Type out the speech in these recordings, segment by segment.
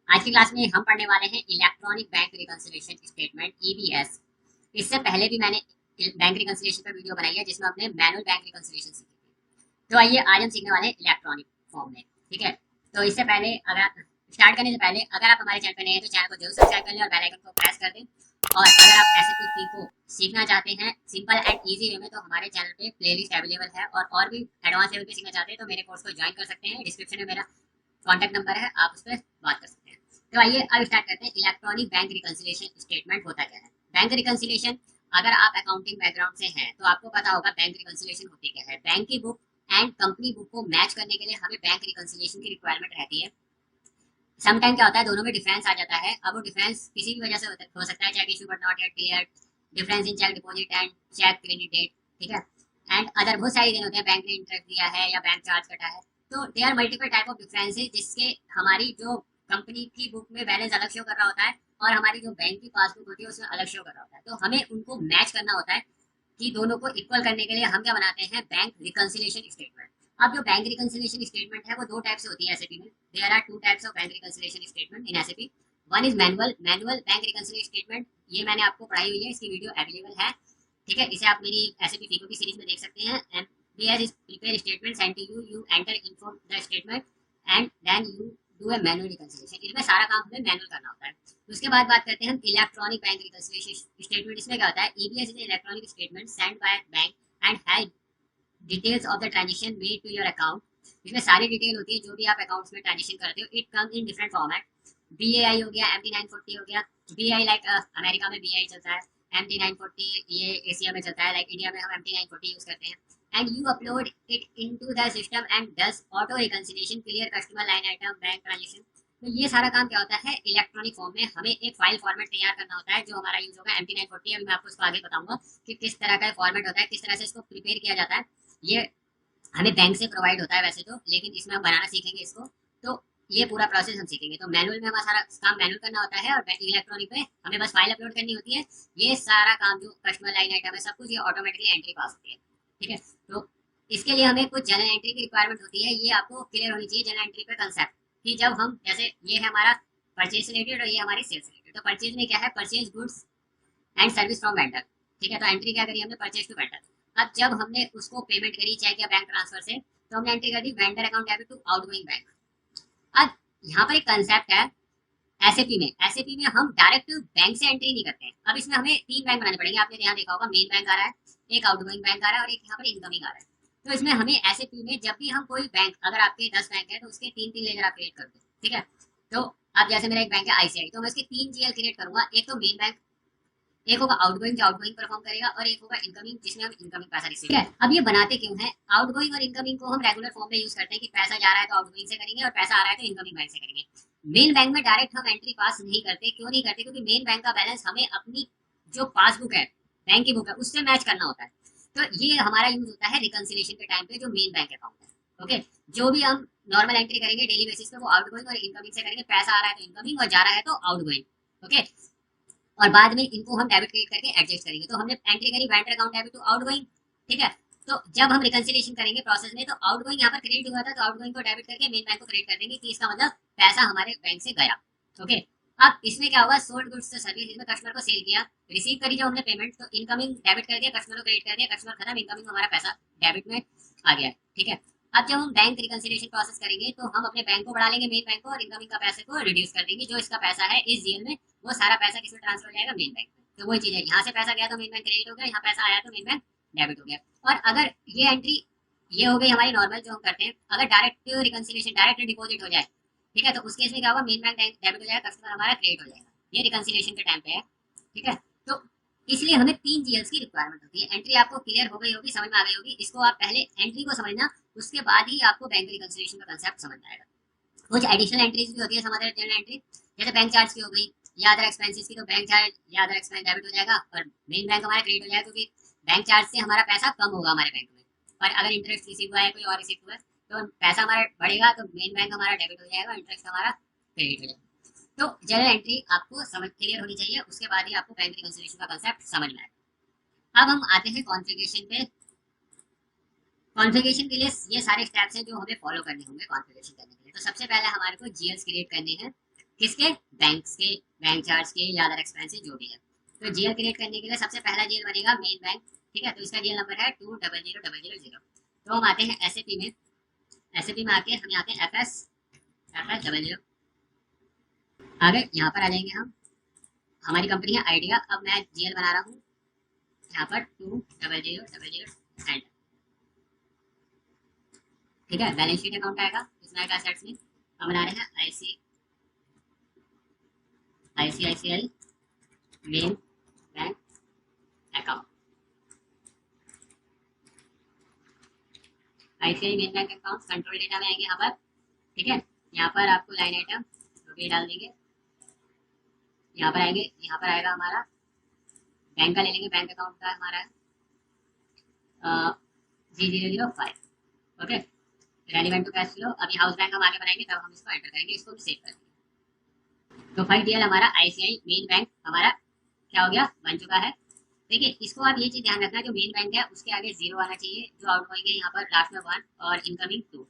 आज की क्लास में हम पढ़ने वाले हैं electronic bank reconciliation statement EBS. इससे पहले भी मैंने बैंक रिकंसिलिएशन पर वीडियो बनाई है जिसमें हमने मैनुअल बैंक रिकंसिलिएशन सीखी थी। तो आइए आज हम सीखने वाले हैं इलेक्ट्रॉनिक फॉर्म में। ठीक है, तो इससे पहले अगर स्टार्ट करने से पहले अगर आप हमारे चैनल पर नए हैं तो चैनल को जरूर सब्सक्राइब कर लें और बेल आइकन को प्रेस कर दें। और अगर आप एसएपी को सीखना चाहते हैं सिंपल एंड इजी वे में तो हमारे चैनल पे प्लेलिस्ट अवेलेबल है, और भी एडवांस लेवल पे सीखना चाहते हैं तो मेरे कोर्स को ज्वाइन कर सकते हैं। डिस्क्रिप्शन में मेरा कॉन्टैक्ट नंबर है, आप उस पर बात कर सकते हैं। तो आइए अब स्टार्ट करते हैं। इलेक्ट्रॉनिक बैंक रिकंसिलिएशन स्टेटमेंट होता क्या है। बैंक रिकंसिलिएशन, अगर आप अकाउंटिंग बैकग्राउंड से हैं तो आपको पता होगा बैंक रिकंसिलिएशन होती क्या है। बैंक की बुक एंड कंपनी बुक को मैच करने के लिए हमें बैंक रिकंसिलिएशन की रिक्वायरमेंट रहती है। समटाइम क्या होता है, दोनों में डिफरेंस आ जाता है। अब वो डिफरेंस किसी भी वजह से हो सकता है, cheque issue but not yet clear, difference in cheque deposit and cheque credit date, ठीक है, एंड अदर बहुत सारी रीजन होते हैं। बैंक ने इंटरेस्ट दिया है या बैंक चार्ज कटा है, तो they are multiple type of differences जिसके हमारी जो कंपनी की बुक में बैलेंस अलग शो कर रहा होता है और हमारी जो बैंक की पासबुक होती है उसमें अलग शो कर रहा होता है। तो हमें उनको मैच करना होता है कि दोनों को इक्वल करने के लिए हम क्या बनाते हैं, बैंक रिकंसिलिएशन स्टेटमेंट। अब जो बैंक रिकंसिलिएशन स्टेटमेंट है वो दो टाइप से होती है एसएपी में। There are two types of bank reconciliation statement in SAP. One is manual bank reconciliation statement, ये मैंने आपको पढ़ाई हुई है, इसकी वीडियो अवेलेबल है। ठीक है, इसे आप मेरी एसएपी फीको की सीरीज में देख सकते हैं। MBS is prepare statement send to you, you enter in for the statement and then you do a manual reconciliation. इसमें सारा काम हमें मैनुअल करना होता है। उसके बाद बात करते हैं हम इलेक्ट्रॉनिक बैंक रिकंसिलिएशन स्टेटमेंट। इसमें क्या होता है, EBS is electronic statement send by bank and has details of the transaction made to your account. इसमें सारी डिटेल होती है जो भी आप अकाउंट्स में ट्रांजेक्शन करते हो। It comes in different format. BAI हो गया, MT940 हो गया। बीआई लाइक अमेरिका में बीआई चलता है, MT940 ये एशिया में चलता है, लाइक इंडिया में हम MT940 यूज करते हैं। And you upload it into the system and does auto reconciliation, clear customer line item bank transaction. तो ये सारा काम क्या होता है, इलेक्ट्रॉनिक फॉर्म में हमें एक फाइल फॉर्मेट तैयार करना होता है जो हमारा यूज होगा MT940। अभी मैं आपको इसको आगे बताऊंगा कि किस तरह का फॉर्मेट होता है, किस तरह से इसको प्रिपेयर किया जाता है। ये हमें बैंक से प्रोवाइड होता है वैसे तो, लेकिन इसमें हम बनाना सीखेंगे इसको। तो ये पूरा प्रोसेस हम सीखेंगे। तो मैनुअल में हमारा सारा काम मैनुअल करना होता है और इलेक्ट्रॉनिक में हमें बस फाइल अपलोड करनी होती है। ये सारा काम जो कस्टमर लाइन आइटम है सब कुछ ये ऑटोमेटिकली एंट्री पास होती है। ठीक है, तो इसके लिए हमें कुछ जनरल एंट्री की रिक्वायरमेंट होती है। ये आपको क्लियर होनी चाहिए जनरल एंट्री पे कंसेप्ट, कि जब हम जैसे ये है हमारा परचेज रिलेटेड और ये हमारी सेल्स रिलेटेड। तो परचेज में क्या है, purchase goods and service from vendor. ठीक है, तो एंट्री क्या करी हमने, परचेज टू वेंडर। अब जब हमने उसको पेमेंट करी चेक या बैंक ट्रांसफर से, तो हमने एंट्री कर दी vendor account debit to outgoing bank. अब यहाँ पर एक कंसेप्ट है एसएपी में। एसएपी में हम डायरेक्ट बैंक से एंट्री नहीं करते हैं। अब इसमें हमें तीन बैंक बनाने पड़ेंगे। आपने यहाँ देखा होगा मेन बैंक आ रहा है, एक आउटगोइंग बैंक आ रहा है और एक यहाँ पर इनकमिंग आ रहा है। तो इसमें हमें एसएपी में जब भी हम कोई बैंक, अगर आपके 10 बैंक है तो उसके तीन तीन लेजर आप क्रिएट कर दो। ठीक है, तो अब जैसे मेरा एक बैंक है आईसीआई, तो मैं उसके तीन जीएल क्रिएट करूंगा। एक तो मेन बैंक, एक होगा आउटगोइंग जो आउटगोइंग परफॉर्म करेगा, और एक होगा इनकमिंग जिसमें हम इनकमिंग पैसा रिसीव। ठीक है, अब ये बनाते क्यों है, आउटगोइंग और इनकमिंग को हम रेगुलर फॉर्म में यूज करते हैं कि पैसा जा रहा है तो आउटगोइंग से करेंगे और पैसा आ रहा है तो इनकमिंग बैंक से करेंगे। मेन बैंक में डायरेक्ट हम एंट्री पास नहीं करते। क्यों नहीं करते, क्योंकि मेन बैंक का बैलेंस हमें अपनी जो पासबुक है, बैंक की बुक है, उससे मैच करना होता है। तो ये हमारा यूज होता है रिकंसिलिएशन के टाइम पे जो मेन बैंक अकाउंट है। ओके, जो भी हम नॉर्मल एंट्री करेंगे डेली बेसिस पे वो आउटगोइंग और इनकमिंग से करेंगे। पैसा आ रहा है तो इनकमिंग और जा रहा है तो आउटगोइंग। ओके, और बाद में इनको हम डेबिट क्रेडिट करके एडजस्ट करेंगे। तो हमने एंट्री करी vendor account debit to outgoing. ठीक है, तो जब हम रिकंसिलिएशन करेंगे प्रोसेस में तो आउटगोइंग यहाँ पर क्रेडिट हुआ था तो आउटगोइंग को डेबिट करके मेन बैंक को क्रेडिट कर देंगे कि इसका मतलब पैसा हमारे बैंक से गया। ओके, अब इसमें क्या होगा, सोल्ड गुड्स से सर्विस, इसमें कस्टमर को सेल किया, रिसीव करी जब हमने पेमेंट तो इनकमिंग डेबिट कर दिया, कस्टमर को क्रेडिट कर दिया, कस्टमर खत्म, इनकमिंग हमारा पैसा डेबिट में आ गया। ठीक है, अब जब हम बैंक रिकंसिलिएशन प्रोसेस करेंगे तो हम अपने बैंक को बढ़ा लेंगे, मेन बैंक को, और इनकमिंग का पैसे को रिड्यूस कर देंगे। जो इसका पैसा है इस जीएल में वो सारा पैसा किसमें ट्रांसफर हो जाएगा, मेन बैंक में। तो वही चीज है, यहाँ से पैसा गया तो मेन बैंक क्रेडिट हो गया, यहाँ पैसा आया तो मेन बैंक डेबिट हो गया। और अगर ये एंट्री ये हो गई हमारी नॉर्मल जो हम करते हैं, अगर डायरेक्ट रिकंसिलिएशन डायरेक्ट डिपॉजिट हो जाए, ठीक है, तो उस केस में क्या होगा, मेन बैंक डेबिट हो जाएगा, कस्टमर हमारा क्रेडिट हो जाएगा। ये रिकंसिलिएशन के टाइम पे है। ठीक है, तो इसलिए हमें तीन जीएल्स की रिक्वायरमेंट होती है। एंट्री आपको क्लियर हो गई होगी, समझ में आ गई होगी। इसको आप पहले एंट्री को समझना, उसके बाद ही आपको बैंक रिकंसिलिएशन का कंसेप्ट समझ में आएगा। कुछ एडिशनल एंट्रीज भी होती है समाधान जनरल एंट्री, जैसे बैंक चार्ज की हो गई या अदर एक्सपेंसेस की, तो बैंक चार्ज या अदर एक्सपेंस डेबिट हो जाएगा और मेन बैंक हमारा क्रेडिट हो जाएगा, क्योंकि बैंक चार्ज से हमारा पैसा कम होगा हमारे बैंक में। और अगर इंटरेस्ट रिसीव हुआ है कोई और रिसीव हुआ है तो पैसा हमारा बढ़ेगा, तो मेन बैंक हमारा डेबिट हो जाएगा, इंटरेस्ट हमारा क्रेडिट हो जाएगा। तो जनरल एंट्री आपको समझ क्लियर होनी चाहिए, उसके बाद ही आपको बैंक रिकंसिलिएशन का कंसेप्ट समझ में आएगा। अब हम आते हैं कॉन्फ़िगरेशन पे। कॉन्फ़िगरेशन के लिए ये सारे स्टेप्स हैं जो हमें फॉलो करने होंगे कॉन्फ़िगरेशन करने के लिए। तो सबसे पहले हमारे को जीएल्स क्रिएट करने हैं। किसके? बैंक्स के, बैंक चार्ज के या अदर एक्सपेंसेस जो भी है। तो जीएल क्रिएट करने के लिए सबसे पहला जीएल बनेगा मेन बैंक, ठीक है। तो इसका जीएल नंबर है 200000। तो हम आते हैं एसएपी में, एसएपी में आके हम यहाँ पे एफ एस 00 आगे यहाँ पर आ जाएंगे हम। हमारी कंपनी है आइडिया। अब मैं जीएल बना रहा हूँ यहाँ पर 200000 एंड, ठीक है। बैलेंस शीट अकाउंट आएगा इसमें, आएगा एसेट्स में। हम बना रहे हैं ICICI main bank account, ICI main bank account. Control data में आएंगे यहाँ पर, ठीक है। यहाँ पर आपको लाइन आइटम जो भी डाल देंगे, यहाँ पर आएंगे, यहाँ पर आएगा हमारा बैंक का ले लेंगे, बैंक अकाउंट का हमारा G005, okay. Relevant to cash flow. अभी हाउस बैंक हम आगे बनाएंगे तब हम इसको एंटर करेंगे, इसको भी सेव करेंगे। तो 5DL हमारा आईसीआई मेन बैंक हमारा क्या हो गया, बन चुका है। देखिए इसको आप ये चीज ध्यान रखना, जो मेन बैंक है उसके आगे 0 आना चाहिए, जो आउटगोइंग है यहाँ पर लास्ट में 1 और इनकमिंग 2।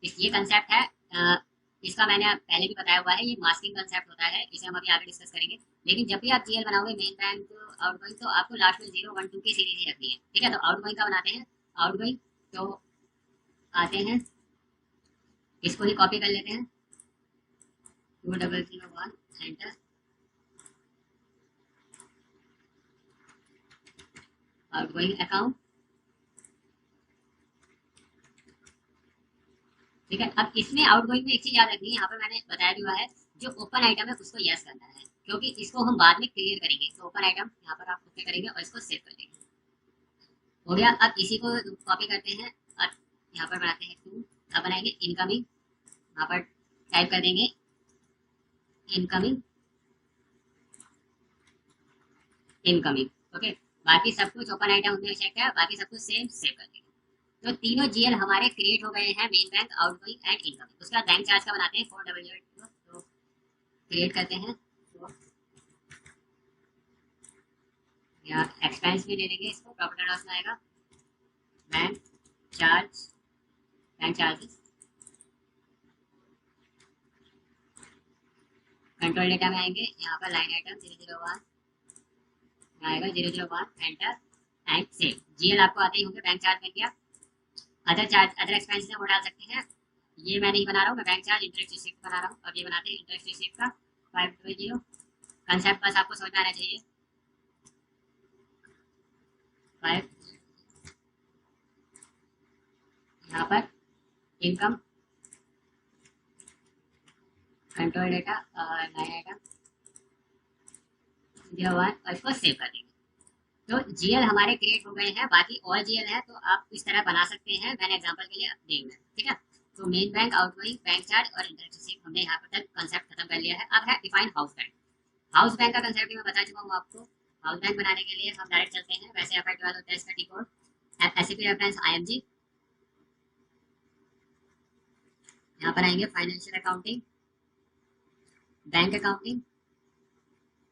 ये कंसेप्ट है, इसका मैंने पहले भी बताया हुआ है, ये मास्किंग कंसेप्ट होता है, इसे हम अभी आगे डिस्कस करेंगे। लेकिन जब भी आप जीएल बनाओगे मेन बैंक आउटगोइंग, तो आपको लास्ट में 0 1 2 की सीरीज ही रखनी है, ठीक है। तो आउटगोइंग का बनाते हैं, आउटगोइंग। तो आते हैं, इसको ही कॉपी कर लेते हैं, 2001 एंटर। आउटगोइंग अकाउंट, ठीक है। अब इसमें आउटगोइंग में एक चीज याद रखनी है, यहाँ पर मैंने बताया भी हुआ है, जो ओपन आइटम है उसको यस करना है, क्योंकि इसको हम बाद में क्लियर करेंगे। तो ओपन आइटम यहाँ पर आप ओके करेंगे और इसको सेव कर देंगे, हो गया। अब इसी को कॉपी करते हैं और यहाँ पर बनाते हैं 2। अब बनाएंगे इनकमिंग, यहाँ पर टाइप कर देंगे इनकमिंग, इनकमिंग, ओके। बाकी सब कुछ ओपन आइटम हमने चेक किया, बाकी सब कुछ सेम सेव कर देंगे। तो तीनों जीएल हमारे क्रिएट हो गए हैं, main bank, outgoing and incoming. उसके बाद बैंक चार्ज का बनाते हैं 4008। तो क्रिएट करते हैं, तो या एक्सपेंस भी ले लेंगे इसको, प्रॉफिट एंड लॉस में आएगा bank charge, bank charges. Control data में आएंगे, यहाँ पर लाइन आइटम 001 आएगा, 001 एंटर एंड सेव। जीएल आपको आते ही होंगे, बैंक चार्ज बन गया। अदर चार्ज, अदर एक्सपेंसेस वो डाल सकते हैं, ये मैं नहीं बना रहा हूँ, मैं बैंक चार्ज इंटरेस्ट रिसीप्ट बना रहा हूँ। अब ये बनाते हैं इंटरेस्ट रिसीप्ट का 520। कंसेप्ट बस आपको समझ में आना चाहिए। 5 यहाँ पर इनकम, कंट्रोल डेटा और लाइन आइटम 01 और इसको सेव कर देंगे। तो जीएल हमारे क्रिएट हो गए हैं, बाकी और जीएल है तो आप इस तरह बना सकते हैं, मैंने एग्जांपल के लिए देख रहा, ठीक है। तो main bank, outgoing, bank charge और इंटरेस्ट रिसीप्ट हमने यहाँ पर तक कंसेप्ट खत्म कर लिया है। अब है define house bank. House bank का कंसेप्ट भी मैं बता चुका हूँ आपको। हाउस बैंक बनाने के लिए हम डायरेक्ट चलते हैं, वैसे FI12 होता है इसका T code, SAP reference IMG। यहाँ पर आएंगे financial accounting, bank accounting,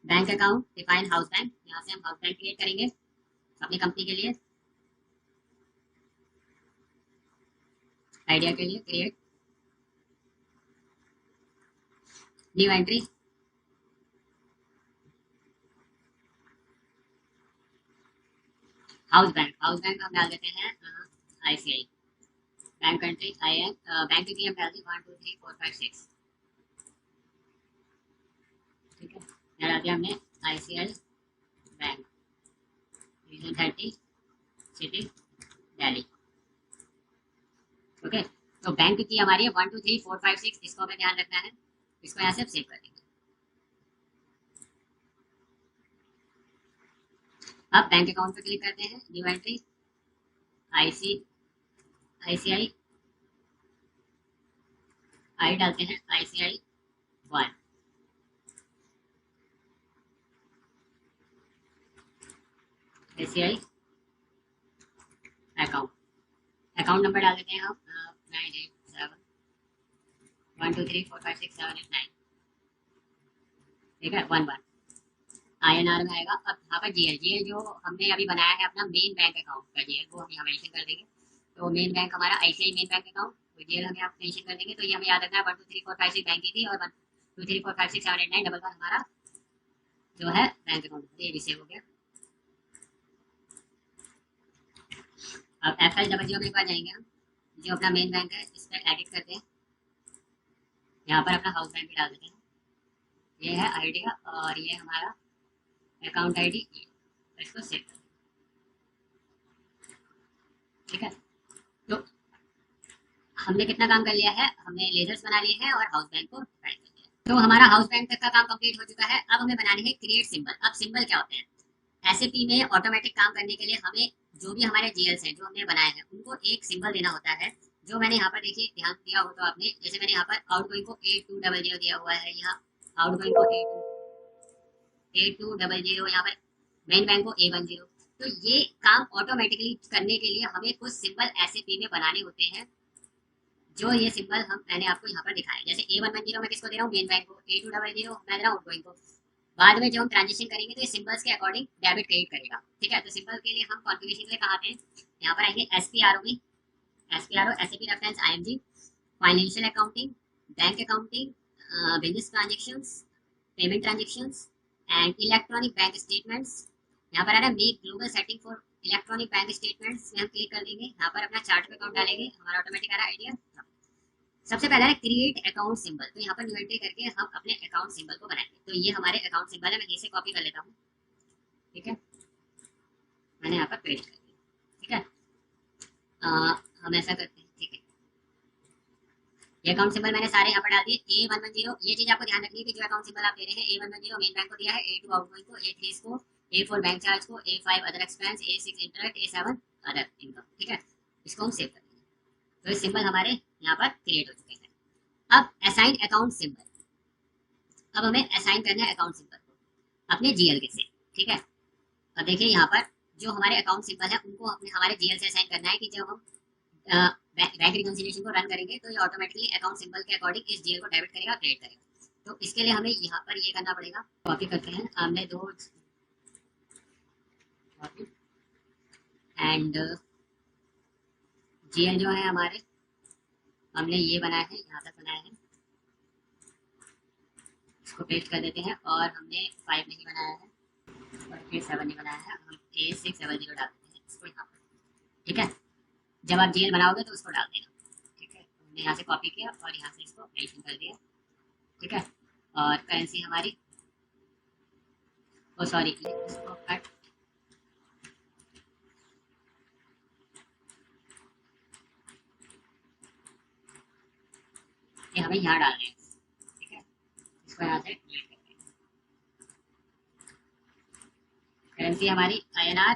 bank account, define house bank. यहाँ से हम हाउस बैंक क्रिएट करेंगे अपनी कंपनी के लिए, आइडिया के लिए। Create new entry, house bank, house bank हम डाल देते हैं ICI bank, country IN, bank की हम डाल दी 1 2 3 4 5 6, ठीक है। यहाँ डाल दिया हमने ICICI bank, region 30, city Delhi, okay. तो बैंक की हमारी 1 2 3 4 5 6, इसको हमें ध्यान रखना है, इसको यहाँ से सेव कर देंगे। अब बैंक अकाउंट पे क्लिक करते हैं, न्यू एंट्री, ICICI आई डालते हैं, ICI1, ICI account, account number डाल देते हैं हम 987 1 2 3 4 5 6 7 8 9, ठीक है। 11 INR में आएगा। अब यहाँ पर जीएल, जीएल जो हमने अभी बनाया है अपना मेन बैंक अकाउंट का जीएल, वो हम यहाँ मेंशन कर देंगे। तो मेन बैंक हमारा आईसीआई मेन बैंक अकाउंट, तो जीएल हम यहाँ मेंशन कर देंगे। तो ये हमें याद रखना है 1 2 3 4 5 6 बैंक की थी और 2345678911 हमारा जो है बैंक अकाउंट, ये भी सेव हो गया। अब FL00 में एक बार जाएंगे हम, जो अपना मेन बैंक है इस पर एडिट करते हैं, यहाँ पर अपना हाउस बैंक भी डाल देते हैं। ये है आइडिया और ये हमारा अकाउंट आईडी, इसको सेव कर, ठीक है। तो हमने कितना काम कर लिया है, हमने लेजर्स बना लिए हैं और हाउस बैंक को ऐड कर दिया। तो हमारा हाउस बैंक तक का काम कंप्लीट हो चुका है। अब हमें बनाने हैं क्रिएट सिंबल। अब सिंबल क्या होते हैं, एसएपी में ऑटोमेटिक काम करने के लिए हमें जो भी हमारे जीएल्स हैं जो हमने बनाए हैं उनको एक सिंबल देना होता है, जो मैंने यहाँ पर देखिए ध्यान दिया हो तो आपने, जैसे मैंने यहाँ पर आउटगोइंग को 8200 दिया हुआ है, यहाँ आउटगोइंग को 8200, यहाँ पर मेन बैंक को A10। तो ये काम ऑटोमेटिकली करने के लिए हमें कुछ सिंबल एसएपी में बनाने होते हैं, जो ये सिंबल मैंने आपको यहाँ पर दिखाया। जैसे A110 में किसको दे रहा हूँ, मेन बैंक को, A200 मैं दे रहा हूँ आउटगोइंग को। बाद में जब हम ट्रांजेक्शन करेंगे तो ये सिंबल्स के अकॉर्डिंग डेबिट क्रेडिट करेगा, ठीक है। तो सिंबल के लिए हम कॉन्फ़िगरेशन के लिए कहाँ आते हैं, यहाँ पर आएंगे SPRO में, SPRO SAP reference IMG, financial accounting, bank accounting, business transactions, payment transactions and electronic bank statements. यहाँ पर आ रहा है make global setting for electronic bank statements में हम क्लिक कर देंगे, यहाँ पर अपना चार्ट पे अकाउंट डालेंगे, हमारा ऑटोमेटिक आ रहा है आइडिया। सबसे पहला है क्रिएट अकाउंट सिंबल, तो यहाँ पर न्यू एंट्री करके हम अपने अकाउंट सिंबल को बनाएंगे। तो ये हमारे अकाउंट सिंबल है, मैं यहीं से कॉपी कर लेता हूँ, ठीक है, मैंने यहाँ पर पेस्ट कर दिया, ठीक है। हम ऐसा करते हैं, ठीक है, ये अकाउंट सिंबल मैंने सारे यहाँ पर डाल दिए। A110, ये चीज आपको ध्यान रखनी है कि जो अकाउंट सिंबल आप दे रहे हैं, A110 मेन बैंक को दिया है, A2 आउटगोइंग को, A3 इसको, A4 बैंक चार्ज को, A5 other expense, A6 interest, A7 other income, ठीक है। इसको हम सेव कर देंगे। तो ये सिंबल हमारे यहाँ पर क्रिएट हो चुके हैं। अब असाइन अकाउंट सिंबल, अब हमें असाइन करना है अकाउंट सिंबल को अपने जीएल के से, ठीक है। अब देखिए यहाँ पर जो हमारे अकाउंट सिंबल है उनको अपने हमारे जीएल से असाइन करना है कि जब हम बैंक रिकंसिलिएशन को रन करेंगे तो ये ऑटोमेटिकली अकाउंट सिंबल के अकॉर्डिंग इस जीएल को डेबिट करेगा, क्रेडिट करेगा। तो इसके लिए हमें यहाँ पर ये करना पड़ेगा, कॉपी करते हैं, हमने दो कॉपी एंड जीएल जो है हमारे, हमने ये बनाया है, यहाँ तक बनाया है, इसको पेस्ट कर देते हैं। और हमने 5 नहीं बनाया है और फिर 7 नहीं बनाया है, हम A670 डाल देते हैं इसको यहाँ पर, ठीक है। जब आप जीएल बनाओगे तो उसको डाल देना, ठीक है। हमने यहाँ से कॉपी किया और यहाँ से इसको मेंशन कर दिया, ठीक है। और करेंसी हमारी, ओ सॉरी, इसको कट, ये हमें यहाँ डालना है, ठीक है। इसको यहाँ से डिलीट कर देंगे। करेंसी हमारी INR,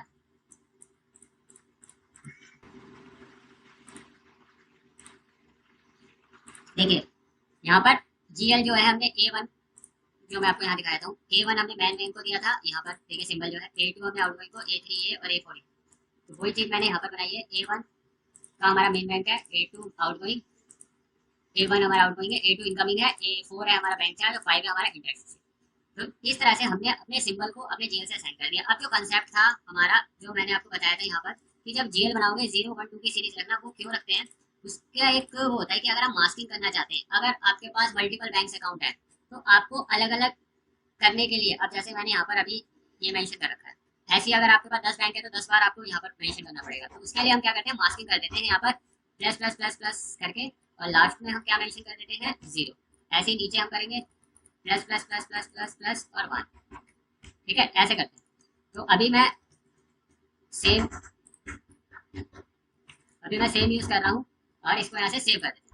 देखिए यहाँ पर जीएल जो है हमने A1, जो मैं आपको यहाँ दिखाया था, A1 हमने मेन बैंक को दिया था, यहाँ पर देखिए सिंबल जो है, A2 हमने आउटगोइंग को, A3 और A4, तो वही चीज मैंने यहाँ पर बनाई है। A1 का हमारा मेन बैंक है, A2 आउटगोइंग, A1 हमारा आउटगोइंग है, A2 इनकमिंग है, A4 है हमारा बैंक चार्ज और 5 है हमारा इंटरेस्ट। तो इस तरह से हमने अपने सिंबल को अपने जीएल से असाइन कर दिया। अब जो कंसेप्ट था हमारा, जो मैंने आपको बताया था यहाँ पर, कि जब जीएल बनाओगे 0, 1, 2 की सीरीज रखना, वो क्यों रखते हैं, उसका एक वो होता है कि अगर आप मास्किंग करना चाहते हैं, अगर आपके पास मल्टीपल बैंक अकाउंट है तो आपको अलग अलग करने के लिए, अब जैसे मैंने यहाँ पर अभी ये मेंशन कर रखा है, ऐसे अगर आपके पास 10 बैंक है तो 10 बार आपको यहाँ पर मेंशन करना पड़ेगा। तो उसके लिए हम क्या करते हैं, मास्किंग कर देते हैं यहाँ पर प्लस प्लस प्लस प्लस करके, और लास्ट में हम क्या मेंशन कर देते हैं, 0। ऐसे ही नीचे हम करेंगे plus plus plus plus plus plus और 1, ठीक है, ऐसे करते हैं। तो अभी मैं सेम यूज कर रहा हूँ और इसको यहाँ से सेव कर देते हैं।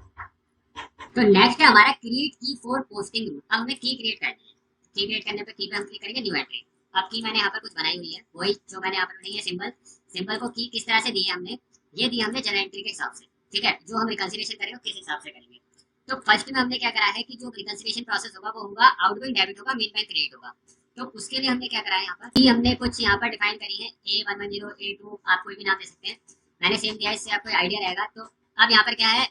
तो नेक्स्ट है हमारा क्रिएट की फॉर पोस्टिंग रूल। अब हमें की क्रिएट करनी है, की क्रिएट करने पे की पे हम क्लिक करेंगे, न्यू एंट्री। अब की मैंने यहाँ पर कुछ बनाई हुई है, वही जो मैंने यहाँ पर बनाई है सिंबल। सिंबल को की किस तरह से दी है हमने, ये दी हमने जनरल एंट्री के हिसाब से, ठीक है। जो हम रिकंसिलिएशन करेंगे किस हिसाब से करेंगे। तो फर्स्ट में हमने क्या करा है कि जो रिकंसिलिएशन प्रोसेस होगा वो होगा आउटगोइंग डेबिट होगा, मेन बैंक क्रेडिट होगा। तो उसके लिए हमने क्या करा है, यहाँ पर कि हमने कुछ यहाँ पर डिफाइन करी है, A110, A2, आप कोई भी नाम दे सकते हैं, मैंने सेम दिया, इससे आपको आइडिया रहेगा। तो अब यहाँ पर क्या है,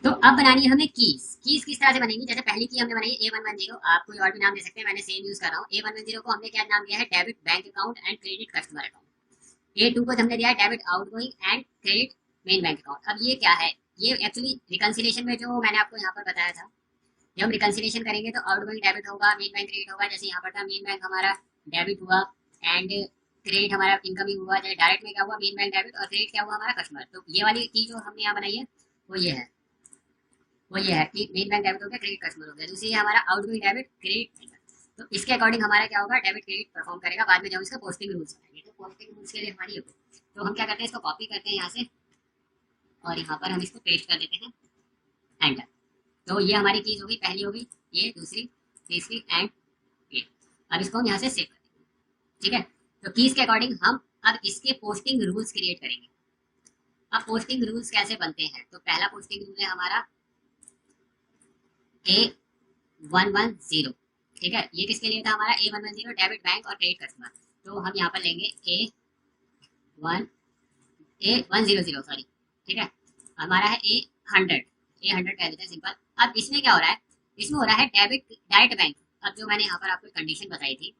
तो अब बनानी है हमें कीज। कीज किस तरह से बनेगी, जैसे पहली की हमने बनाई A110, आप कोई और भी नाम दे सकते हैं, मैंने सेम यूज कर रहा हूँ। A110 को हमने क्या नाम दिया है, debit bank account and credit customer account. A2 को हमने दिया है debit outgoing and credit main bank account. अब ये क्या है, ये एक्चुअली रिकंसिलिएशन में जो मैंने आपको यहाँ पर बताया था, जब हम रिकंसिलिएशन करेंगे तो आउटगोइंग डेबिट होगा, मेन बैंक क्रेडिट होगा। जैसे यहाँ पर था मेन बैंक हमारा डेबिट हुआ एंड क्रेडिट हमारा इनकमिंग हुआ। जैसे डायरेक्ट में क्या हुआ, मेन बैंक डेबिट, और क्रेडिट क्या हुआ हमारा कस्टमर। तो ये वाली चीज जो हमने यहाँ बनाई है वो ये है कि मेन बैंक डेबिट हो गया, क्रेडिट कस्टमर हो गया। दूसरी है हमारा आउटगोइंग डेबिट क्रेडिट। तो इसके अकॉर्डिंग हमारा क्या होगा, डेबिट क्रेडिट परफॉर्म करेगा। बाद में जब इसका पोस्टिंग रूल्स बनाएंगे तो पोस्टिंग रूल्स के लिए हमारी ये होगी। तो हम क्या करते हैं, इसको कॉपी करते हैं यहाँ से और यहाँ पर हम इसको पेस्ट कर देते हैं, एंटर। तो ये हमारी चीज होगी, पहली होगी ये, दूसरी, तीसरी एंड ये। अब इसको हम यहाँ से सेव कर देंगे, ठीक है। तो कीज के अकॉर्डिंग हम अब इसके पोस्टिंग रूल्स क्रिएट करेंगे। अब पोस्टिंग रूल्स कैसे बनते हैं, तो पहला पोस्टिंग रूल है हमारा A110, ठीक है। ये किसके लिए था हमारा, A110 डेबिट बैंक और क्रेडिट कस्टमर। तो हम यहाँ पर लेंगे A100, सॉरी, ठीक है। हमारा है A100 कह देते हैं सिंपल। अब इसमें क्या हो रहा है, इसमें हो रहा है डेबिट डायरेक्ट बैंक। अब जो मैंने यहाँ पर आपको कंडीशन बताई थी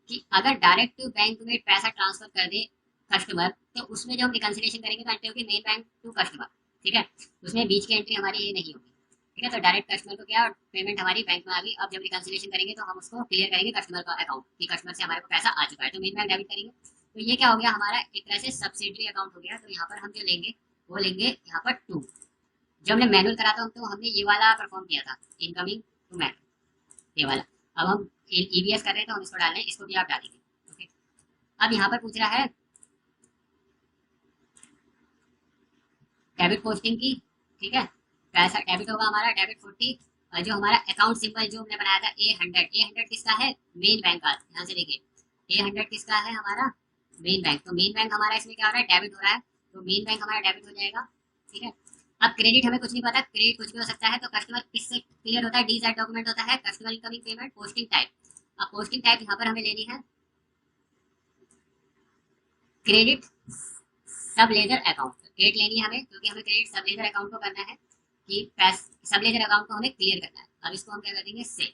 कि अगर डायरेक्ट बैंक में पैसा ट्रांसफर कर दे कस्टमर, तो उसमें जो हम रिकंसिलिएशन करेंगे तो एंट्री होगी मेन बैंक टू कस्टमर, ठीक है। उसमें बीच की एंट्री हमारी ये नहीं होगी, ठीक है। तो डायरेक्ट कस्टमर को क्या, पेमेंट हमारी बैंक में आ गई। अब जब रिकंसिलिएशन करेंगे तो हम उसको क्लियर करेंगे कस्टमर का अकाउंट कि कस्टमर से हमारे को पैसा आ चुका है, तो मेन बैंक डेबिट करेंगे। तो ये क्या हो गया हमारा, एक तरह से सब्सिडरी अकाउंट हो गया। तो यहाँ पर हम जो लेंगे वो लेंगे यहाँ पर 2। जब हमने मैनुअल करा था तो हमने ये वाला परफॉर्म किया था, इनकमिंग टू मैनुअल, ये वाला। अब हम ईबीएस कर रहे हैं तो हम इसको डाल रहे हैं, इसको भी आप डालेंगे, ओके। अब यहाँ पर पूछ रहा है डेबिट पोस्टिंग की, ठीक है। पैसा डेबिट होगा हमारा डेबिट 40। और जो हमारा अकाउंट सिंबल जो हमने बनाया था A100 किसका है, मेन बैंक का। यहाँ से देखिए A100 किसका है हमारा, मेन बैंक। तो मेन बैंक हमारा इसमें क्या हो रहा है, डेबिट हो रहा है। तो मेन बैंक हमारा डेबिट हो जाएगा, ठीक है। अब क्रेडिट हमें कुछ नहीं पता, क्रेडिट कुछ भी हो सकता है। तो कस्टमर किससे क्लियर होता है, डीजैट डॉक्यूमेंट होता है, customer incoming payment, posting type. अब पोस्टिंग टाइप यहाँ पर हमें लेनी है क्रेडिट सब लेजर अकाउंट। क्रेडिट लेनी है हमें, क्योंकि हमें क्रेडिट सब लेजर अकाउंट को करना है कि सब लेजर अकाउंट को हमें क्लियर करना है। अब इसको हम क्या कर देंगे, से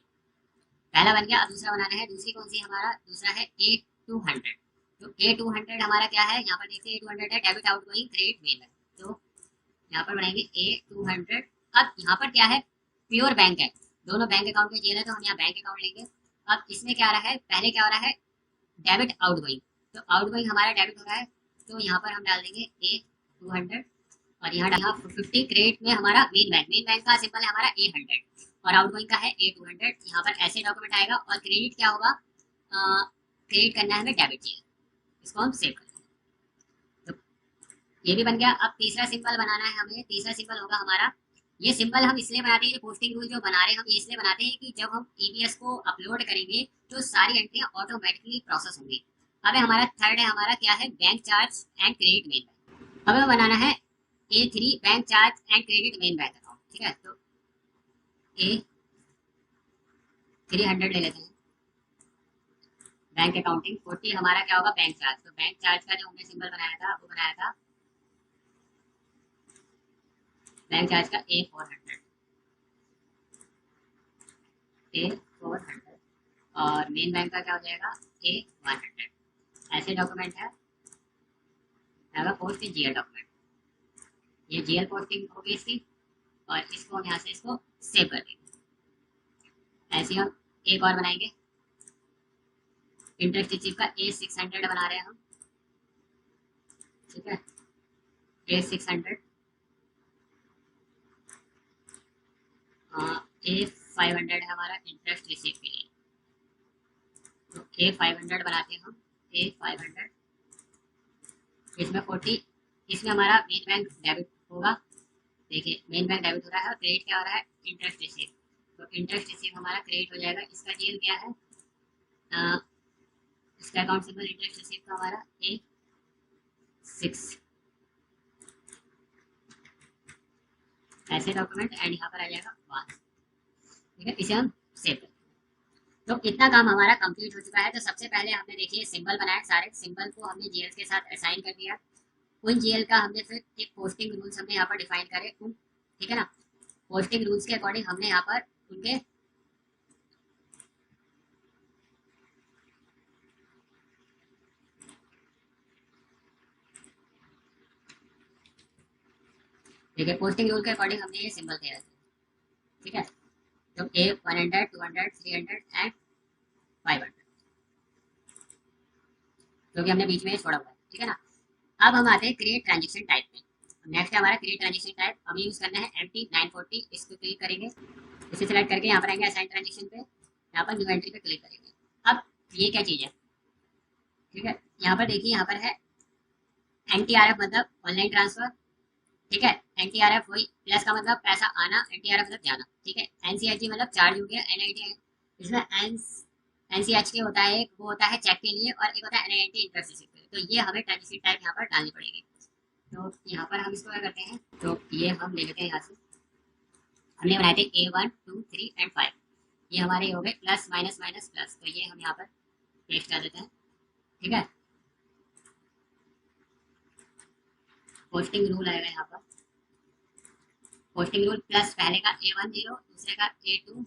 पहला बन गया। अब दूसरा बनाना है, दूसरी कौन सी हमारा, दूसरा है A200। तो A200 हमारा क्या है, यहाँ पर देखते हैं A200 है debit out going credit main. तो यहाँ पर बनाएंगे A200। अब यहाँ पर क्या है, प्योर बैंक है, दोनों बैंक अकाउंट के चाहिए है, तो हम यहाँ बैंक अकाउंट लेंगे। अब इसमें क्या आ रहा है, पहले क्या हो रहा है, डेबिट आउट गोइंग। तो आउट गोइंग हमारा डेबिट हो रहा है, तो यहाँ पर हम डाल देंगे A200। और यहाँ 50 क्रेडिट में हमारा मेन बैंक का सिंपल है हमारा A100 और आउट गोइंग का है A200। यहाँ पर ऐसे डॉक्यूमेंट आएगा और क्रेडिट क्या होगा, क्रेडिट करना है हमें डेबिट चाहिए, इसको हम सेव करेंगे। तो ये भी बन गया। अब तीसरा सिंबल बनाना है हमें, तीसरा सिंबल होगा हमारा, ये सिंबल हम इसलिए बनाते हैं, पोस्टिंग रूल जो बना रहे हैं हम ये इसलिए बनाते हैं कि जब हम ईबीएस को अपलोड करेंगे तो सारी एंट्रियां ऑटोमेटिकली प्रोसेस होंगी। अब हमारा थर्ड है, हमारा क्या है, bank charge and credit main. हमें बनाना है A3 bank charge and credit main bank account, ठीक है। तो A300 ले लेते हैं, बैंक अकाउंटिंग 40 हमारा क्या होगा, बैंक चार्ज। तो बैंक चार्ज का जो हमने सिंबल बनाया था वो बनाया था बैंक चार्ज का A400 और मेन बैंक का क्या हो जाएगा A100। ऐसे डॉक्यूमेंट है, पोस्ट जीएल डॉक्यूमेंट, ये जीएल पोस्टिंग होगी इसकी। और इसको हम यहाँ से इसको सेव कर देंगे। ऐसे हम एक और बनाएंगे, इंटरेस्ट रिसीव का A600 बना रहे हैं हम, ठीक है। A600 A500 है हमारा इंटरेस्ट रिसीव के लिए। तो A500 बनाते हैं हम, A500 इसमें 40, इसमें हमारा मेन बैंक डेबिट होगा। देखिए मेन बैंक डेबिट हो रहा है और क्रेडिट क्या हो रहा है, इंटरेस्ट रिसीव। तो इंटरेस्ट रिसीव हमारा क्रेडिट हो जाएगा। इसका जीएल क्या है, इसका अकाउंट सिंबल इंटरेस्ट रिसीव का हमारा A6। ऐसे डॉक्यूमेंट एंड यहाँ पर आ जाएगा 1, ठीक है। इसे हम सेव करें। तो इतना काम हमारा कंप्लीट हो चुका है। तो सबसे पहले हमने देखिए सिंबल बनाए, सारे सिंबल को हमने जीएल के साथ असाइन कर दिया। उन जीएल का हमने फिर एक पोस्टिंग रूल्स हमने यहाँ पर डिफाइन करे उन, ठीक है ना। पोस्टिंग रूल्स के अकॉर्डिंग हमने यहाँ पर उनके देखिए पोस्टिंग रूल के अकॉर्डिंग हमने ये सिंबल दे रखे, ठीक है। तो ए 100, 200, 300 एंड 500, जो कि हमने बीच में छोड़ा हुआ है, ठीक है ना। अब हम आते हैं क्रिएट ट्रांजेक्शन टाइप में। नेक्स्ट है हमारा क्रिएट ट्रांजेक्शन टाइप, हमें यूज करना है MT 940, इसको क्लिक करेंगे, इसे सेलेक्ट करके यहाँ पर आएंगे असाइन ट्रांजेक्शन पे, यहाँ पर न्यू एंट्री पे क्लिक करेंगे। अब ये क्या चीज़ है, ठीक है, यहाँ पर देखिए, यहाँ पर है NTRF मतलब ऑनलाइन ट्रांसफर, ठीक है। NTRF वही प्लस का मतलब पैसा आना, NTRF मतलब जाना, ठीक है। NCHG मतलब चार्ज हो गया, NIT इसमें NCH के होता है, एक वो होता है चेक के लिए, और एक होता है NIT इंटरेस्ट पे। तो ये हमें ट्रांजेक्शन टाइप यहाँ पर डालनी पड़ेगी। तो यहाँ पर हम इसको क्या करते हैं, तो ये हम ले लेते हैं यहाँ से, हमने बनाए थे A1, 2, 3 एंड 5, ये हमारे हो गए प्लस माइनस माइनस प्लस, तो ये हम यहाँ पर पेस्ट कर देते हैं, ठीक है। पोस्टिंग रूल आएगा यहाँ पर, पोस्टिंग रूल प्लस पहले का A10, दूसरे का A2,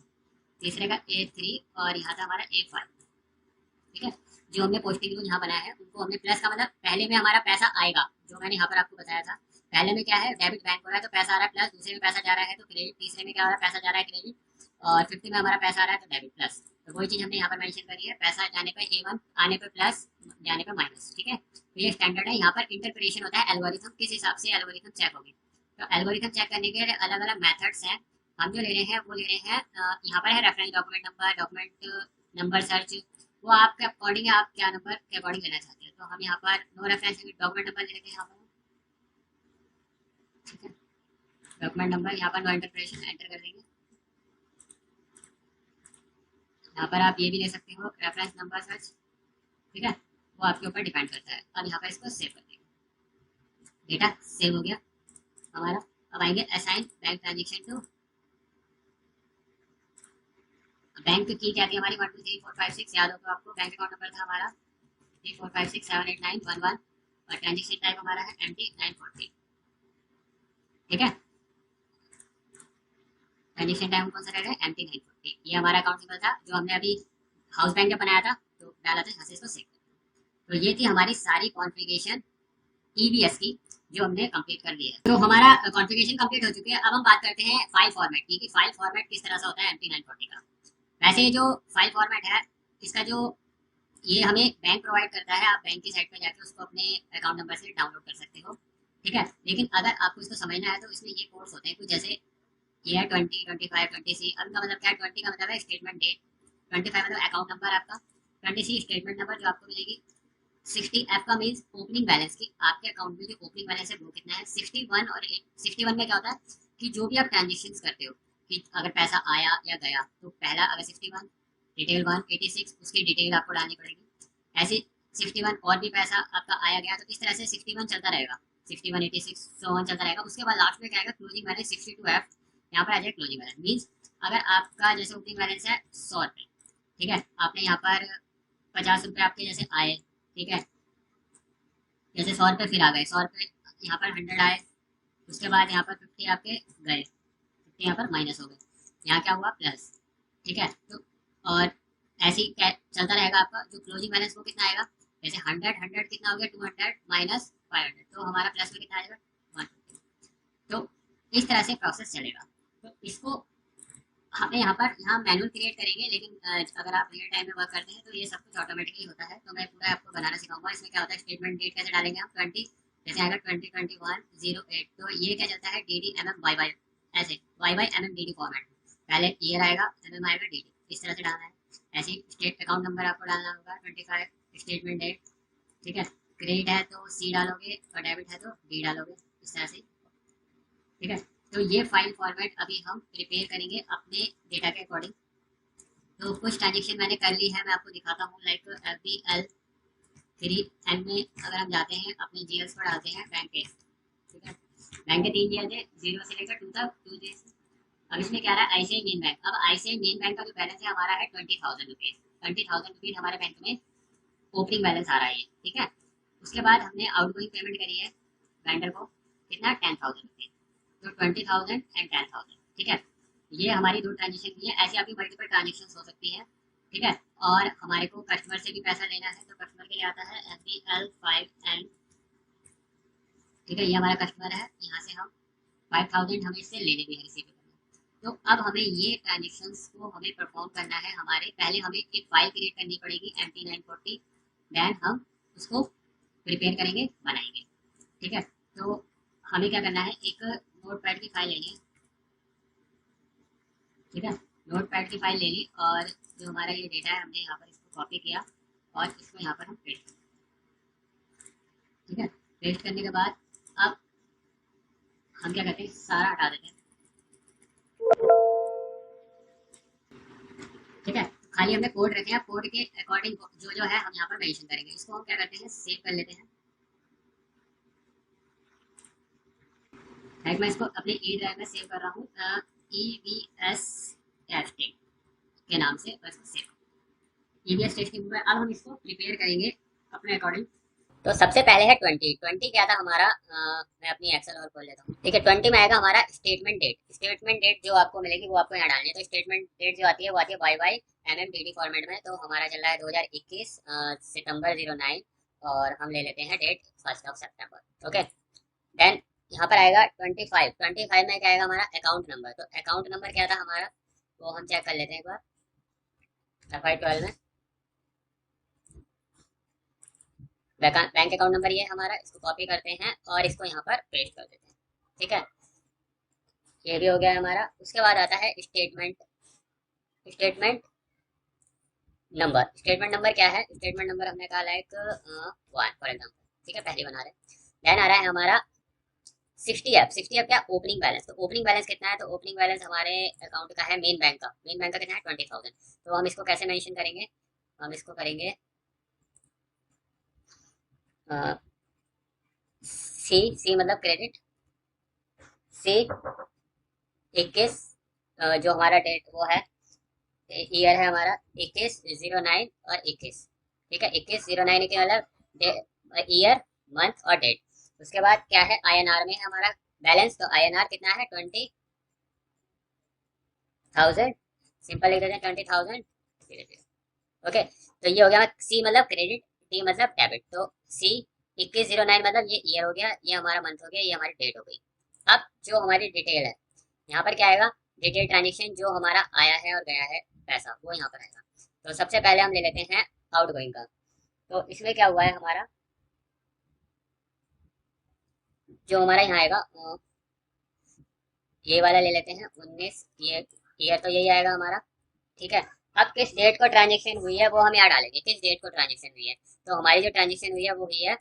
तीसरे का A3, और यहाँ था हमारा A5, ठीक है। जो हमने पोस्टिंग रूल यहाँ बनाया है उनको हमने प्लस का मतलब पहले में हमारा पैसा आएगा, जो मैंने यहाँ पर आपको बताया था। पहले में क्या है, डेबिट बैंक हो रहा है तो पैसा आ रहा है प्लस, दूसरे में पैसा जा रहा है तो क्रेडिट, तीसरे में क्या हो रहा है, पैसा जा रहा है क्रेडिट, और फिफ्थ में हमारा पैसा आ रहा है तो डेबिट प्लस। तो वही चीज़ हमने यहाँ पर मेंशन करी है, पैसा जाने पर A1, आने पर प्लस, जाने पर माइनस, ठीक है। तो ये स्टैंडर्ड है। यहाँ पर इंटरप्रिटेशन होता है एल्गोरिथम, किस हिसाब से एल्गोरिथम चेक होगी। तो एल्गोरिथम चेक करने के लिए अलग अलग मेथड्स हैं, हम जो ले रहे हैं वो ले रहे हैं, यहाँ पर है reference document number, document number search, वो आपके अकॉर्डिंग है, आप क्या नंबर के अकॉर्डिंग लेना चाहते हैं। तो हम यहाँ पर नो रेफरेंस डॉक्यूमेंट नंबर ले लेते हैं यहाँ पर, ठीक है। डॉक्यूमेंट नंबर यहाँ पर नो इंटरप्रिटेशन एंटर कर देंगे। यहाँ पर आप ये भी ले सकते हो रेफरेंस नंबर सर्च, ठीक है, वो आपके ऊपर डिपेंड करता है। अब यहाँ पर इसको सेव कर देंगे, डेटा सेव हो गया हमारा। अब आएंगे assign bank transaction to, bank की क्या थी हमारी 1 2 3 4 5 6, याद हो तो आपको, बैंक अकाउंट नंबर था हमारा 3 4 5 6 7 8 9 1 1, और ट्रांजेक्शन टाइप हमारा है MT 940, ठीक है। ट्रांजेक्शन टाइम कौन सा रहेगा, MT 940, ये हमारा अकाउंट सिंबल था जो हमने अभी हाउस बैंक जब बनाया था तो डाला था, यहाँ से इसको सेव कर। तो ये थी हमारी सारी कॉन्फ़िगरेशन EBS की, जो हमने कंप्लीट कर दी है। तो हमारा कॉन्फ़िगरेशन कंप्लीट हो चुकी है। अब हम बात करते हैं फाइल फॉर्मेट की, कि फाइल फॉर्मेट किस तरह से होता है MT 940 का। वैसे जो फाइल फॉर्मेट है, इसका जो ये हमें बैंक प्रोवाइड करता है, आप बैंक की साइट पर जाकर उसको अपने अकाउंट नंबर से डाउनलोड कर सकते हो, ठीक है। लेकिन अगर आपको इसको समझना है तो इसमें ये कोर्स होते हैं कुछ, जैसे ये है 20, 25, 20C। अब इनका मतलब क्या है, 20 का मतलब है स्टेटमेंट डेट, 25 मतलब अकाउंट नंबर आपका, 20C स्टेटमेंट नंबर जो आपको मिलेगी, 60F का मीन्स ओपनिंग बैलेंस की आपके अकाउंट में जो ओपनिंग बैलेंस है वो कितना है, 61 और 61 में क्या होता है कि जो भी आप ट्रांजेक्शन करते हो, कि अगर पैसा आया या गया, तो पहला अगर 61, डिटेल 1, 86 उसकी डिटेल आपको डालनी पड़ेगी। ऐसे 61 और भी पैसा आपका आया गया, तो इस तरह से 61 चलता रहेगा, 61, 86 सो ऑन चलता रहेगा। उसके बाद लास्ट में क्या आएगा, क्लोजिंग बैलेंस 62F, यहाँ पर आ जाएगा क्लोजिंग बैलेंस। मीन्स अगर आपका जैसे ओपनिंग बैलेंस है 100 रुपये, ठीक है, आपने यहाँ पर 50 रुपये आपके जैसे आए, ठीक है, जैसे 100 रुपये फिर आ गए, 100 रुपये यहाँ पर 100 आए, उसके बाद यहाँ पर 50 आपके गए, 50 यहाँ पर माइनस हो गए, यहाँ क्या हुआ प्लस, ठीक है। तो और ऐसे ही चलता रहेगा आपका जो क्लोजिंग बैलेंस वो कितना आएगा, जैसे 100 कितना हो गया, 200 माइनस 500, तो हमारा प्लस में कितना आएगा 150। तो इस तरह से प्रोसेस चलेगा। तो इसको हमें यहाँ मैनुअल क्रिएट करेंगे, लेकिन अगर आप रियल टाइम में वर्क करते हैं तो ये सब कुछ ऑटोमेटिकली होता है। तो मैं पूरा आपको बनाना सिखाऊंगा। इसमें क्या होता है, स्टेटमेंट डेट कैसे डालेंगे हम, 20 जैसे आएगा 2021-08, तो ये क्या चलता है DD MM ऐसे YYMMDD फॉर्मेट, पहले ईयर आएगा, MM आएगा, DD, इस तरह से डालना है। ऐसे ही स्टेट अकाउंट नंबर आपको डालना होगा 25, स्टेटमेंट डेट, ठीक है। क्रेडिट है तो C डालोगे और डेबिट है तो D डालोगे, इस तरह से, ठीक है। तो ये फाइल फॉर्मेट अभी हम प्रिपेयर करेंगे अपने डेटा के अकॉर्डिंग। तो कुछ ट्रांजेक्शन मैंने कर ली है, मैं आपको दिखाता हूँ। लाइक FBL3N में अगर हम जाते हैं, अपने GLs पर डालते हैं बैंक के, ठीक है। बैंक के 3 GL थे, 0 से लेकर 2 तक, 2 G। अब इसमें क्या रहा है, ICICI मेन बैंक। अब ICICI मेन बैंक का जो बैलेंस है हमारा है 20,000 रुपीज़, 20,000 रुपीज़ हमारे बैंक में ओपनिंग बैलेंस आ रहा है, ठीक है। उसके बाद हमने आउटगोइंग पेमेंट करी है वेंडर को, कितना, 10,000 रुपीज़, तो 20,000 एंड 10,000, ठीक है। ये हमारी दो ट्रांजेक्शन की है। ऐसे आपकी मल्टीपल ट्रांजेक्शन हो सकती हैं, ठीक है। और हमारे को कस्टमर से भी पैसा लेना है, तो कस्टमर के लिए आता है FBL5N, ठीक है। ये हमारा कस्टमर है, यहाँ से हम 5,000 हमें इससे लेने भी है, रिसीव करना। तो अब हमें ये ट्रांजेक्शन्स को हमें परफॉर्म करना है। पहले हमें एक फाइल क्रिएट करनी पड़ेगी MT940, देन हम उसको प्रिपेयर करेंगे, बनाएंगे। ठीक है, तो हमें क्या करना है, एक नोटपैड की फाइल लेनी है। ठीक है, नोटपैड की फाइल ले ली और जो हमारा ये डेटा है हमने यहाँ पर इसको कॉपी किया और इसको यहाँ पर हम पेस्ट। ठीक है, पेस्ट करने के बाद अब हम क्या करते हैं, सारा हटा देते हैं। ठीक है, खाली हमने कोड रखे हैं, कोड के अकॉर्डिंग जो है हम यहाँ पर मेंशन करेंगे। इसको हम क्या करते हैं, सेव कर लेते हैं। मैं इसको अपने ई ड्राइव में सेव कर रहा हूँ, EVS टेस्टिंग के नाम से, बस सेव EVS टेस्टिंग। अब हम इसको प्रिपेयर करेंगे अपने अकॉर्डिंग। तो सबसे पहले है 20 क्या था हमारा, मैं अपनी एक्सेल और खोल लेता हूँ। ठीक है, 20 में आएगा हमारा स्टेटमेंट डेट। स्टेटमेंट डेट जो आपको मिलेगी वो आपको यहाँ डालनी है। तो स्टेटमेंट डेट जो आती है वो आती है YYMMDD फॉर्मेट में। तो हमारा चल रहा है 2021 सितंबर 09 और हम ले लेते हैं डेट 1 सितंबर। ओके, देन यहाँ पर आएगा 25 में क्या आएगा हमारा अकाउंट नंबर। तो अकाउंट नंबर क्या था हमारा वो हम चेक कर लेते हैं एक बार। FY12 में बैंक अकाउंट नंबर ये हमारा, इसको कॉपी करते हैं और इसको यहाँ पर पेस्ट कर देते हैं। ठीक है, ये भी हो गया हमारा। उसके बाद आता है स्टेटमेंट नंबर। स्टेटमेंट नंबर क्या है, स्टेटमेंट नंबर हमने कहा लाइक 1 फॉर एग्जाम्पल। ठीक है, पहले बना रहे हैं। देन आ रहा है हमारा 60F क्या, ओपनिंग बैलेंस। तो ओपनिंग बैलेंस कितना है, तो ओपनिंग बैलेंस हमारे अकाउंट का है, मेन बैंक का कितना है 20,000। तो हम इसको कैसे मेंशन करेंगे, हम इसको करेंगे सी मतलब क्रेडिट, सी 21 जो हमारा डेट वो है, ईयर है हमारा 21/09 और 21। ठीक है, 21/09 के मतलब ईयर, मंथ और डेट। उसके बाद क्या है, INR में है हमारा बैलेंस। तो INR कितना है 20,000, सिंपल लिख देते हैं 20,000। ओके, तो ये हो गया सी मतलब क्रेडिट, टी मतलब डेबिट। तो सी 21/09 मतलब ये ईयर हो गया, ये हमारा मंथ हो गया, ये हमारी डेट हो गई। अब जो हमारी डिटेल है यहाँ पर क्या आएगा, डिटेल ट्रांजेक्शन जो हमारा आया है और गया है पैसा वो यहाँ पर आएगा। तो सबसे पहले हम ले लेते हैं आउटगोइंग का। तो इसमें क्या हुआ है हमारा, जो हमारा यहाँ आएगा ये वाला ले लेते हैं 19, ये ईयर तो यही आएगा हमारा। ठीक है, अब किस डेट को ट्रांजेक्शन हुई है वो हम यहाँ डालेंगे, किस डेट को ट्रांजेक्शन हुई है। तो हमारी जो ट्रांजेक्शन हुई है वो हुई है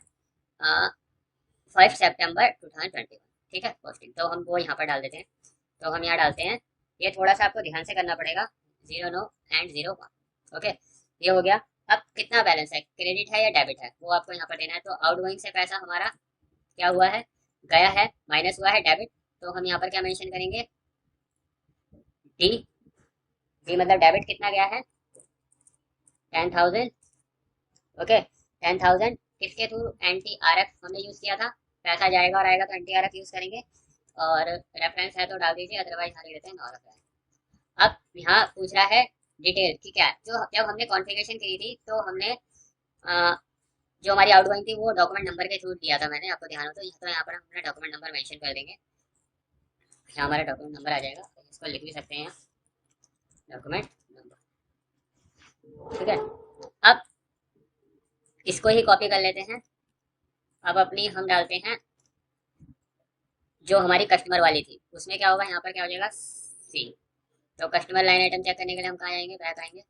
5 सितंबर 2021। ठीक है, पोस्टिंग तो हम वो यहाँ पर डाल देते हैं। तो हम यहाँ डालते हैं, ये थोड़ा सा आपको ध्यान से करना पड़ेगा, 09 एंड 01। ओके, ये हो गया। अब कितना बैलेंस है, क्रेडिट है या डेबिट है, वो आपको यहाँ पर देना है। तो आउटगोइंग से पैसा हमारा क्या हुआ है, गया है, माइनस हुआ है डेबिट। तो हम यहाँ पर क्या मेंशन करेंगे, डी। डी मतलब डेबिट कितना गया है 10,000। ओके, 10,000 किसके थ्रू, NTRF हमने यूज किया था। पैसा जाएगा और आएगा तो NTRF यूज करेंगे, और रेफरेंस है तो डाल दीजिए, अदरवाइज यहाँ लिख देते हैं नॉर्मल रेफरेंस। अब यहाँ पूछ रहा है डिटेल की, क्या जो जब हमने कॉन्फ़िगरेशन की थी तो हमने जो हमारी आउटगोइंग थी वो डॉक्यूमेंट नंबर के थ्रू दिया था मैंने, आपको ध्यान हो तो यहाँ पर हम अपना डॉक्यूमेंट नंबर मेंशन कर देंगे। यहाँ हमारा डॉक्यूमेंट नंबर आ जाएगा, इसको लिख भी सकते हैं डॉक्यूमेंट नंबर। ठीक है, अब इसको ही कॉपी कर लेते हैं। अब अपनी हम डालते हैं जो हमारी कस्टमर वाली थी, उसमें क्या होगा, यहाँ पर क्या हो जाएगा सी। तो कस्टमर लाइन आइटम चेक करने के लिए हम कहाँ आएंगे, बैक आएंगे,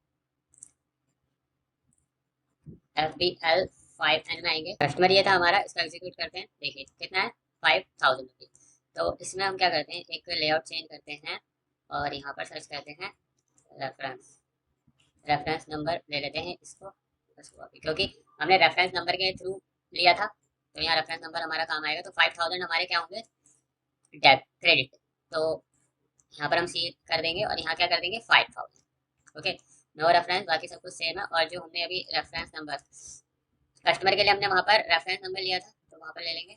FBL 5N में आएंगे। कस्टमर ये था हमारा, इसका एग्जीक्यूट करते हैं, देखिए कितना है 5,000 रुपीज। तो इसमें हम क्या करते हैं, एक लेआउट चेंज करते हैं और यहाँ पर सर्च करते हैं रेफरेंस नंबर ले लेते हैं इसको, क्योंकि हमने रेफरेंस नंबर के थ्रू लिया था तो यहाँ रेफरेंस नंबर हमारा काम आएगा। तो 5,000 हमारे क्या होंगे, डेबिट क्रेडिट। तो यहाँ पर हम सी कर देंगे और यहाँ क्या कर देंगे 5,000। ओके, नो रेफरेंस, बाकी सब कुछ सेम है। और जो हमने अभी रेफरेंस नंबर कस्टमर के लिए हमने वहाँ पर रेफरेंस नंबर लिया था तो वहाँ पर ले लेंगे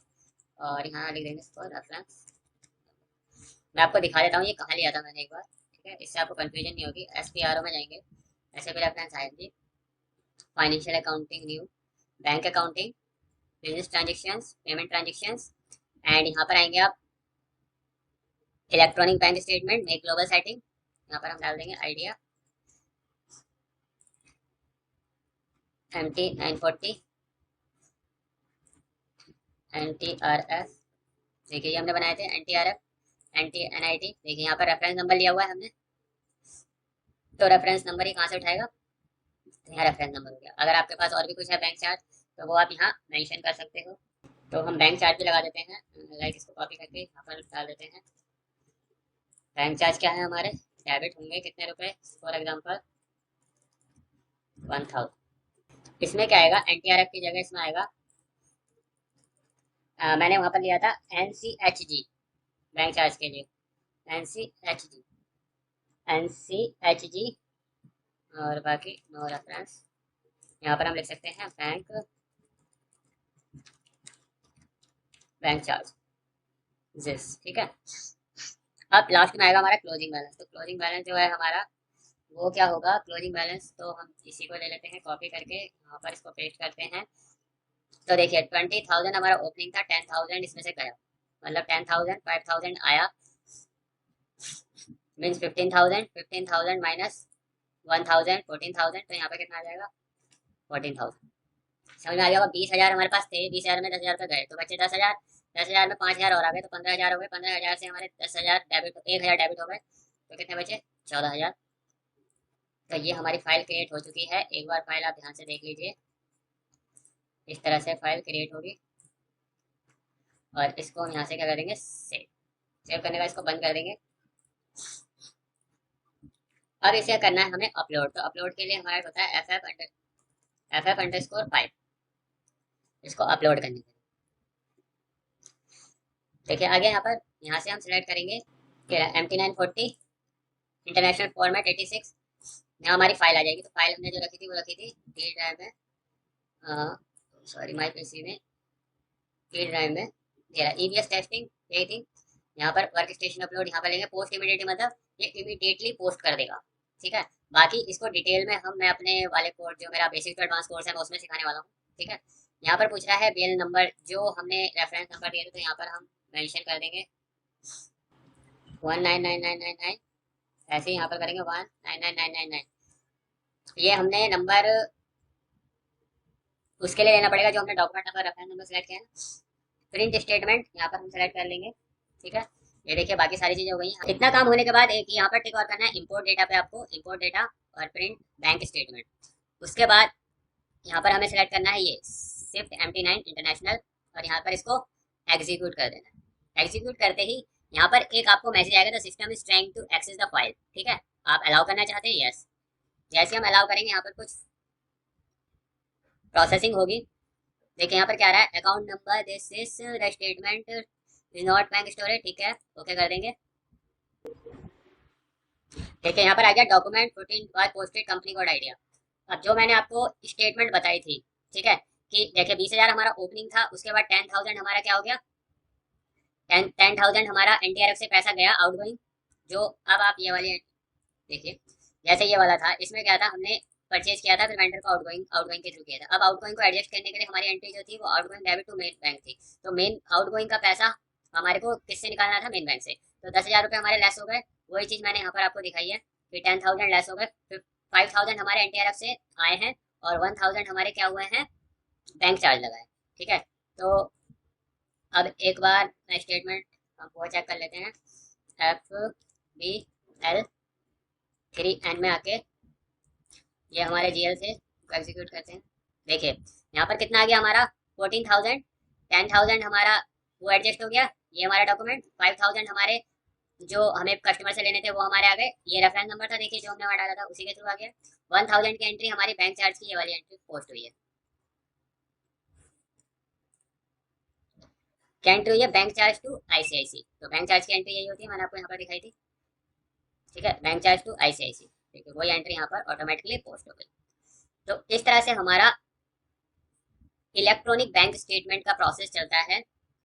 और यहाँ लिख देंगे इसको रेफरेंस। मैं आपको दिखा देता हूँ ये कहाँ लिया था मैंने एक बार, ठीक है, इससे आपको कंफ्यूजन नहीं होगी। SPRO में जाएंगे, ऐसे भी रेफरेंस आएंगे, financial accounting new, bank accounting, business transactions, payment transactions, and यहाँ पर आएंगे आप electronic bank statement make global setting, यहाँ पर हम डाल देंगे आइडिया MT940 NTRF। देखिए ये हमने बनाए थे NTRF NTNIT। देखिए यहाँ पर रेफरेंस नंबर लिया हुआ है हमने, तो रेफरेंस नंबर ही कहाँ से उठाएगा, तो यहाँ रेफरेंस नंबर हो गया। अगर आपके पास और भी कुछ है बैंक चार्ज तो वो आप यहाँ मेंशन कर सकते हो। तो हम बैंक चार्ज भी लगा देते हैं, लाइक इसको कॉपी करके यहाँ पर डाल देते हैं। बैंक चार्ज क्या है हमारे, डेबिट होंगे कितने रुपए, फॉर एग्जांपल 1000। इसमें क्या आएगा, NTRF की जगह इसमें आएगा मैंने वहां पर लिया था NCHG बैंक चार्ज के लिए, NCHG NCHG और बाकी नो रेफरेंस। यहाँ पर हम लिख सकते हैं बैंक चार्ज जिस, ठीक है। अब लास्ट में आएगा हमारा क्लोजिंग बैलेंस। तो क्लोजिंग बैलेंस जो है हमारा वो क्या होगा, क्लोजिंग बैलेंस तो हम इसी को ले लेते हैं कॉपी करके, यहाँ पर इसको पेस्ट करते हैं। तो देखिए 20,000 हमारा ओपनिंग था, 10,000 इसमें से गया, मतलब 10,000 5,000 आया, मीन्स 15,000 माइनस 1,000 14,000, तो यहाँ पे कितना आ जाएगा 14,000। समझ में आ गया होगा। 20,000 हमारे पास थे, 20,000 में 10,000 रुपये गए तो बच्चे 10,000, 10,000 में 5,000 और आ गए तो 15,000 हो गए, 15,000 से हमारे 10,000 डेबिट, 1,000 डेबिट हो गए, तो कितने बचे 14,000। तो ये हमारी फाइल क्रिएट हो चुकी है। एक बार फाइल आप ध्यान से देख लीजिए, इस तरह से फाइल क्रिएट होगी और इसको हम यहाँ से क्या करेंगे, सेव करने का इसको बंद कर देंगे। अब इसे करना है हमें अपलोड। तो अपलोड के लिए हमारा होता है FF_5, इसको अपलोड करने के लिए। देखिए आगे यहाँ से हम सिलेक्ट करेंगे MT940 इंटरनेशनल फॉर्मेट 86, यहाँ हमारी फाइल आ जाएगी। तो फाइल हमने जो रखी थी वो रखी थी डी ड्राइव में, सॉरी माई पीसी में, डी ड्राइव में EBS टेस्टिंग, यही थी। यहाँ पर वर्क स्टेशन अपलोड यहाँ पर लेंगे, पोस्ट इमीडिएटली मतलब ये इमीडिएटली पोस्ट कर देगा, ठीक है। बाकी इसको डिटेल में मैं अपने वाले कोर्स, जो मेरा बेसिक टू एडवांस कोर्स है, मैं उसमें सिखाने वाला हूँ, ठीक है। यहाँ पर पूछ रहा है BL नंबर, जो हमने रेफरेंस नंबर दिया था, तो यहाँ पर हम मेंशन कर देंगे 199999, ऐसे यहाँ पर करेंगे 199999। ये हमने नंबर उसके लिए लेना पड़ेगा जो हमने document number reference number select किया है। प्रिंट स्टेटमेंट यहाँ पर हम सेलेक्ट कर लेंगे, ठीक है। ये देखिए बाकी सारी चीजें हो गई। इतना काम होने के बाद एक यहाँ पर टिक और करना है इंपोर्ट डेटा पे, आपको इंपोर्ट डेटा और प्रिंट बैंक स्टेटमेंट। उसके बाद यहाँ पर हमें सेलेक्ट करना है ये शिफ्ट MT9 इंटरनेशनल और यहाँ पर इसको एग्जीक्यूट कर देना है। एग्जीक्यूट करते ही यहाँ पर एक आपको मैसेज आएगा, the system is trying to access the file, ठीक है। आप अलाउ करना चाहते हैं, यस। जैसे हम अलाउ करेंगे यहाँ पर कुछ प्रोसेसिंग होगी। देखिए यहाँ पर क्या आ रहा है, account number this is the statement is not bank storage, ठीक है, ओके कर देंगे। देखिए यहाँ पर आ गया document 14 by posted company code idea. अब जो मैंने आपको स्टेटमेंट बताई थी, ठीक है, कि देखिए 20,000 हमारा ओपनिंग था, उसके बाद 10,000 हमारा क्या हो गया, 10,000 हमारा NTRF से पैसा गया आउटगोइंग। जो अब आप ये वाली देखिए, जैसे ये वाला था, इसमें क्या था, हमने परचेज किया था, फिर वेंडर को आउटगोइंग के थ्रू किया था। अब आउटगोइंग को एडजस्ट करने के लिए हमारी एंट्री जो थी वो outgoing debit to main bank थी। तो मेन आउटगोइंग का पैसा हमारे को किससे निकालना था, मेन बैंक से। तो 10,000 रुपये हमारे लेस हो गए, वही चीज़ मैंने यहाँ पर आपको दिखाई है कि 10,000 लेस हो गए, फिर 5,000 हमारे NTRF से आए हैं और 1,000 हमारे क्या हुए हैं, बैंक चार्ज लगाए, ठीक है। तो अब एक बार स्टेटमेंट हम वो चेक कर लेते हैं, FBL3N में आके ये हमारे GL से एग्जीक्यूट करते हैं। देखिए यहाँ पर कितना आ गया हमारा 14,000, 10,000 हमारा वो एडजस्ट हो गया, ये हमारा डॉक्यूमेंट, 5,000 हमारे जो हमें कस्टमर से लेने थे वो हमारे आ गए, ये रेफरेंस नंबर था देखिए जो हमने वहाँ डाला था उसी के थ्रू आ गया। 1,000 की एंट्री हमारी बैंक चार्ज की ये वाली एंट्री पोस्ट हुई है। क्या एंट्री हुई है, बैंक चार्ज टू ICIC। तो बैंक चार्ज की एंट्री यही होती है, मैंने आपको यहाँ पर दिखाई थी, ठीक है, बैंक चार्ज टू ICIC, ठीक है, वही एंट्री यहाँ पर ऑटोमेटिकली पोस्ट हो गई। तो इस तरह से हमारा इलेक्ट्रॉनिक बैंक स्टेटमेंट का प्रोसेस चलता है।